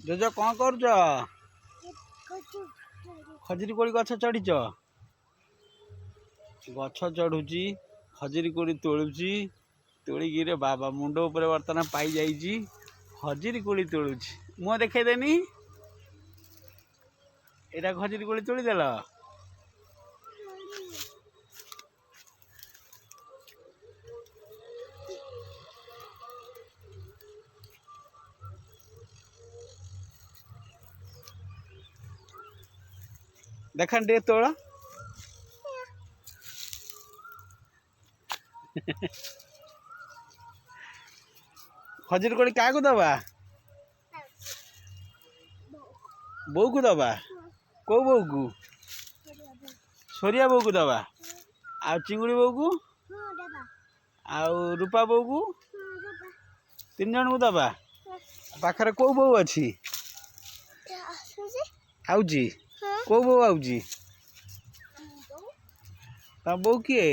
जोज कौन कर खजुरी कोड़ी गछ चढ़ीच गछ चढ़ुची खजुरी कोड़ी तोलुची तोड़िकी रे बाबा मुंड उपर बर्तमान पाई जाइए खजुरी कोड़ी तोलुची मुँह देखदेनी एटा खजुरी कोड़ी तोड़देल देखा टे तोड़ खजुरी कोड़ी क्या दबा बो को दबा कौ बो को सोरिया बो को दबा आ चिंगुड़ी बो को आ रूपा बो को 3 जन को दबा पाखरे कौ बो अच्छी आउजी कौ बो आउजी तम बो किए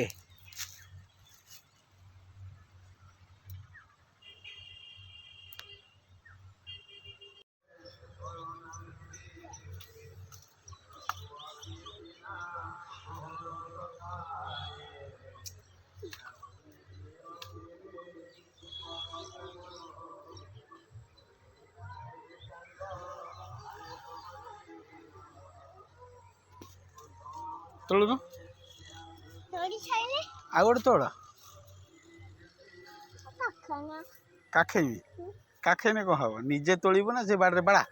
तोड़ आ गोटे तोड़ काखेबी काखेने कौन हम निजे तोड़बू ना से बाड़े बाड़ा